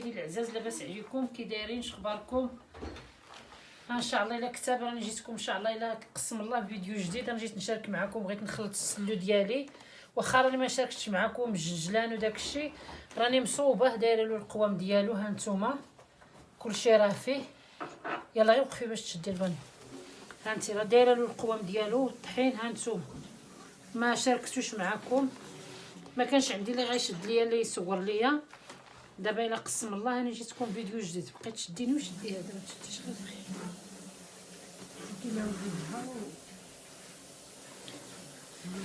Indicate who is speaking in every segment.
Speaker 1: العزاز لاباس عليكم؟ كي دايرين؟ شخباركم؟ ان شاء الله الا كتاب راني جيتكم ان شاء الله الا قسم الله فيديو جديد. انا جيت نشارك معكم، بغيت نخلط السلو ديالي واخا راني ما شاركتش معكم الجلجلان وداك الشيء، راني مصوبه دايره له القوام ديالو. ها نتوما كلشي راه فيه. يلا غير وقفي باش تشدي البن. ها انت راه دايره له القوام ديالو والطحين. ها نتوما ما شاركتوش معكم، ما كانش عندي اللي غيشد ليا اللي يصور ليا. دابا الا قسم الله انا جيتكم فيديو جديد. بقيت تشديني وشدي هذا، ما تشديش غير بخير.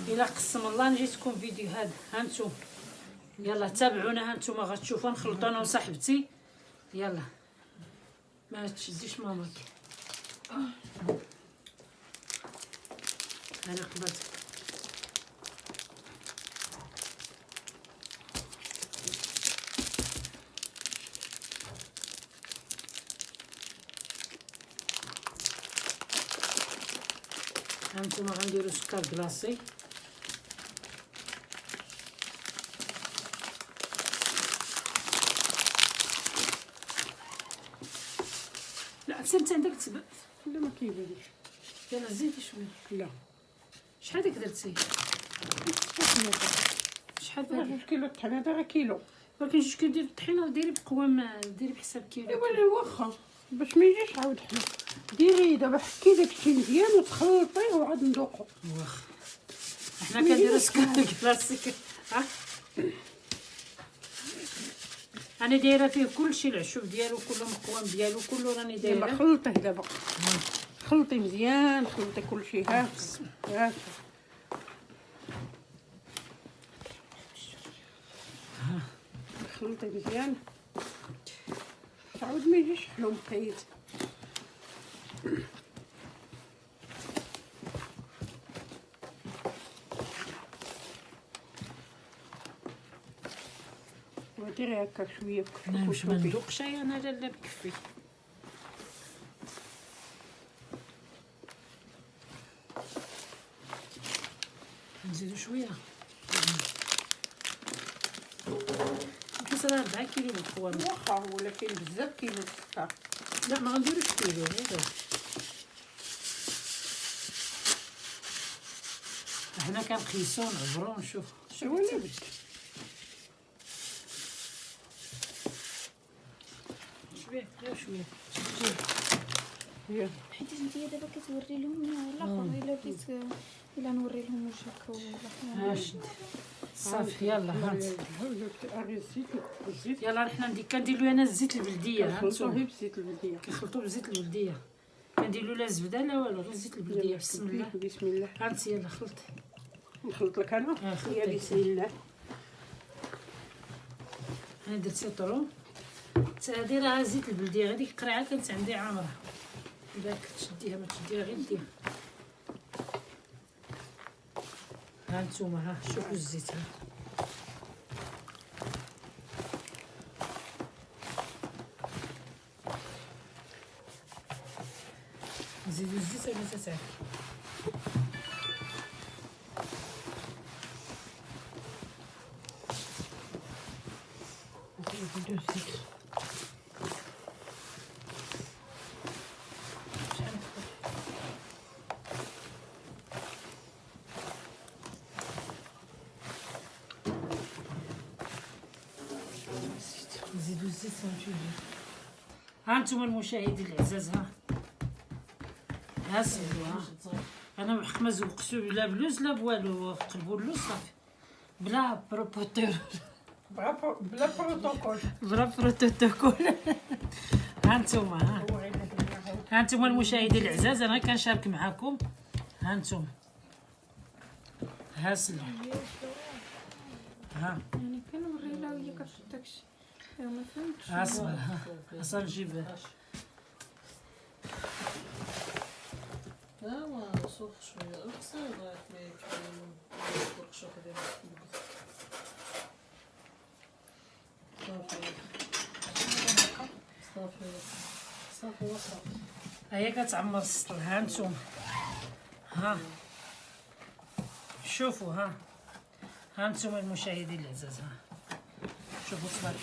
Speaker 1: الا قسم الله انا جيتكم فيديو هذا. ها نتوما يلا تابعونا. ها نتوما غتشوفوا نخلطوا انا وصاحبتي. يلا ما تشديش ماماك. انا قبلت هانتوما غنديرو سكر كلاصي. لا انت عندك تبات.
Speaker 2: لا ما كيبانش.
Speaker 1: يلا زيدي شويه.
Speaker 2: لا
Speaker 1: شحال ديك درتي؟ شحال
Speaker 2: راه
Speaker 1: دير؟
Speaker 2: 2 كيلو الطحين، هذا راه كيلو.
Speaker 1: ولكن جوج كيلو ديال الطحينه ديري بقوام، ديري بحساب كيلو.
Speaker 2: ايوا واخا باش ما يجيش عاود حلو. ديري دابا حكي داكشي مزيان وتخلطيه وعاد ندوقو.
Speaker 1: واخا حنا كنديرو سكر كلاسيك. ها انا دايره فيه كلشي، العشوب ديالو كله القوام ديالو كله راني
Speaker 2: يلا
Speaker 1: دايره.
Speaker 2: خلطيه دابا، خلطي مزيان، خلطي كلشي. ها خلطي مزيان تعاود ما يجيش حلو مقيد. وديري هكا شويه
Speaker 1: انا مش ما ندوقش انا. لا بكفي. نزيدو شويه. كيس راه 4 كيلو القوام.
Speaker 2: واخا ولكن بزاف كيلو السكر.
Speaker 1: لا ما غنديروش كيلو هذا. حنا كنقيسو ونعبرو ونشوف.
Speaker 2: ايوا لا بد.
Speaker 1: شويه غير شويه.
Speaker 2: يلا
Speaker 3: حيت انتي دابا كتوري لهم الاخر. الا بغيت الا نوري لهم وجهك ولا
Speaker 1: ها شد صافي. يلا هانت
Speaker 2: الزيت
Speaker 1: يلا حنا كندير له انا الزيت البلديه. ها
Speaker 2: كنخلطوه
Speaker 1: نتوما
Speaker 2: بزيت البلديه.
Speaker 1: كنخلطو بزيت البلديه. كندير له لا زبده لا والو، غير زيت البلديه. بسم الله.
Speaker 2: بسم الله.
Speaker 1: هانت يلا خلطي.
Speaker 2: نخلط لك انا.
Speaker 1: خلطي.
Speaker 2: يا بسم الله.
Speaker 1: انا درت سيطرون. هادي راه زيت البلديه. هذيك القرعه كانت عندي عامره. الا كتشديها ما تشديها غير ديها. ها نتوما ها شوفوا الزيت. ها نزيدو الزيت ولا تتعب؟ نزيدو الزيت. نزيدو الزيت صافي. ها نتوما المشاهدين العزاز. ها سيدو. ها انا بحق ما زوقتو لا بلوز لا بوالو. قلبوا اللوز صافي بلا بروبوتور.
Speaker 2: بلا بروتوكول.
Speaker 1: بلا بروتوكول. ها نتوما ها نتوما المشاهدين العزاز انا كنشارك معكم. ها نتوما ها سلو. ها
Speaker 3: يعني كنوري لها وهي كتحط داكشي. انا ما فهمتش.
Speaker 1: ها صبر. ها اصلا نجيب
Speaker 4: لا ما سوق شوية أقصى لغاية ما يفرق شوية ديال صافي صافي صافي وصافي.
Speaker 1: هي كتعمر السطل. ها نتوما ها شوفوا. ها نتوما المشاهدين العزاز. ها شوفوا تبارك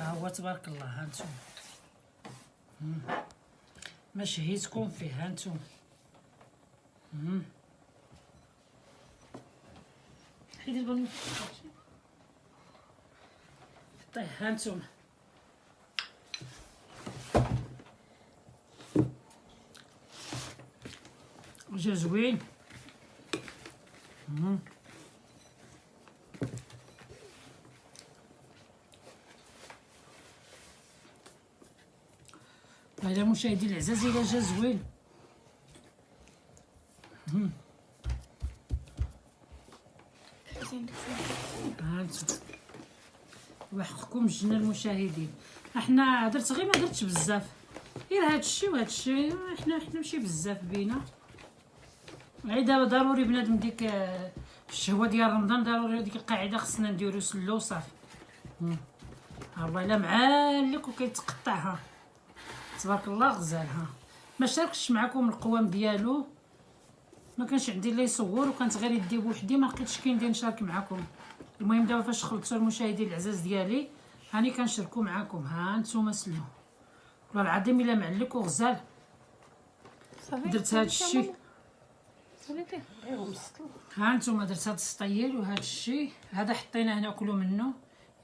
Speaker 1: ها هو تبارك الله. ها نتوما ما شهيتكم فيه. ها نتوما حيدي البن طيب. ها نتوما وجا زوين. هذا مشاهدي العزاز الى جا زوين. ها انتم وحقكم جنا المشاهدين. احنا درت غير ما درتش بزاف، غير هادشي وهادشي. احنا ماشي بزاف بينا. دابا ضروري بنادم ديك الشهوه ديال رمضان، ضروري ديك القاعده خصنا نديرو سلو صافي. والله الا معلك وكيتقطعها تبارك الله غزال. ها ما شاركتش معكم القوام ديالو، ما كانش عندي اللي يصور، وكانت غير يدي بوحدي، ما لقيتش كاين ندير نشارك معكم. المهم دابا فاش خلطتو المشاهدين العزاز ديالي هاني كنشاركو معكم. ها نتوما سلو والله العظيم الا معلك وغزال. درت هاد الشي.
Speaker 3: صافي
Speaker 1: ها نتوما درت هاد السطيل وهاد الشي. هذا حطينا هنا ناكلو منه،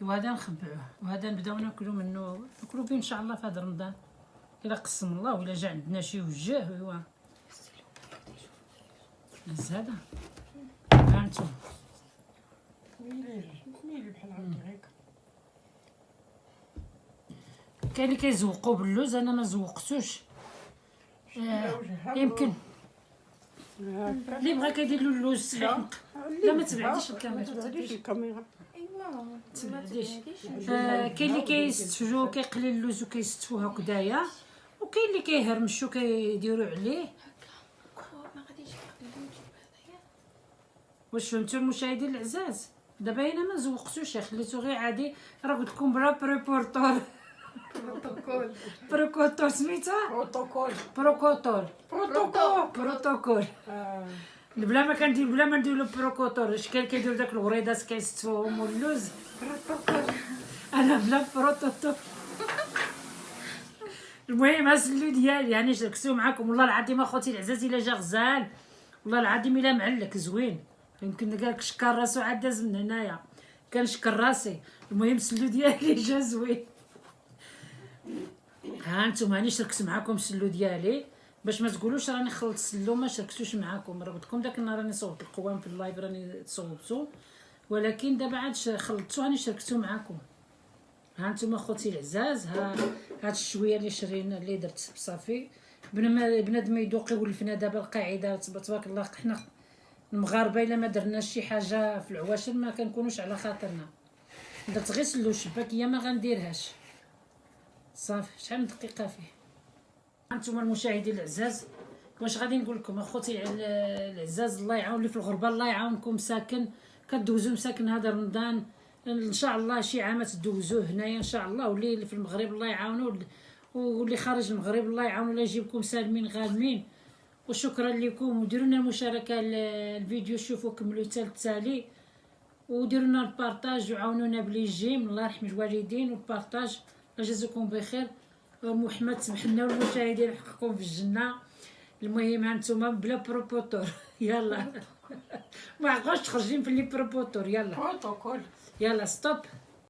Speaker 1: وهذا نخبعوه، وهذا نبداو ناكلو منه، ناكلو به ان شاء الله في هذا رمضان الا قسم الله، ولا جا عندنا شي وجه. ايوا هذا. ها نتوما
Speaker 2: ميلي بحال هكا.
Speaker 1: كاين اللي كيزوقوا باللوز، انا ما زوقتوش. يمكن اللي بغا كيدير له اللوز صحيح. لا ما تبعديش الكاميرا،
Speaker 2: تبعديش الكاميرا.
Speaker 3: ايوا
Speaker 1: تبعديش. كاين اللي كيستفجو كيقلي اللوز وكيستفو هكذايا، وكاين اللي كيهرمشو كيديروا عليه.
Speaker 3: ما غاديش نقدروا نجيب هذايا.
Speaker 1: واش فهمتوا المشاهدين العزاز؟ دابا انا ما زوقتوش، خليتو غير عادي. راه قلت لكم بلا بريبورتور. بروكوتور سميتها
Speaker 2: بروتوكول.
Speaker 1: بروكوتور.
Speaker 2: بروتوكول.
Speaker 1: بروتوكول. بلا ما كندير، بلا ما ندير له بروكوتور. شكال كيديروا داك الغريضات كيستفوهم واللوز. انا بلا بروتوكول. المهم هاسلو ديالي يعني شاركتو معاكم. والله العظيم اخوتي العزاز الا جا غزال، والله العظيم الا معلك زوين. يمكن قالك شكر راسو عاد داز من هنايا، كنشكر راسي. المهم سلو ديالي جا زوين. ها انتم هاني شاركت معاكم السلو ديالي، باش ما تقولوش راني خلطت السلو ما شاركتوش معاكم. راه قلت لكم داك النهار راني صوبت القوام في اللايف، راني صوبتو، ولكن دابا عاد خلطتو هاني شاركتو معاكم. ها انتم اخوتي العزاز، هاد الشويه اللي شرينا اللي درت صافي. بنادم يذوق يولفنا. دابا القاعده تبارك الله، حنا المغاربه الا ما درناش شي حاجه في العواشر ما كنكونوش على خاطرنا. درت غير سلو الشباكيه ما غنديرهاش صافي. شحال من دقيقه فيه. هانتوما المشاهدين العزاز، واش غادي نقول لكم اخوتي العزاز، الله يعاون اللي في الغربه، الله يعاونكم ساكن كدوزو مساكن هذا رمضان ان شاء الله شي عام تدوزوه هنايا ان شاء الله، واللي في المغرب الله يعاونو، واللي خارج المغرب الله يعاونو، الله يجيبكم سالمين غانمين. وشكرا لكم، وديروا لنا المشاركه الفيديو، شوفوا كملوا حتى التالي، وديروا لنا البارطاج وعاونونا بلي جيم. الله يرحم الوالدين والبارطاج. جزاكم بخير. محمد سمح لنا والمشاهدين حقكم في الجنه. المهم هانتوما بلا بروبوتور. يلا ما عقاش تخرجين في لي بروبوتور. يلا
Speaker 2: بروتوكول.
Speaker 1: يلا ستوب.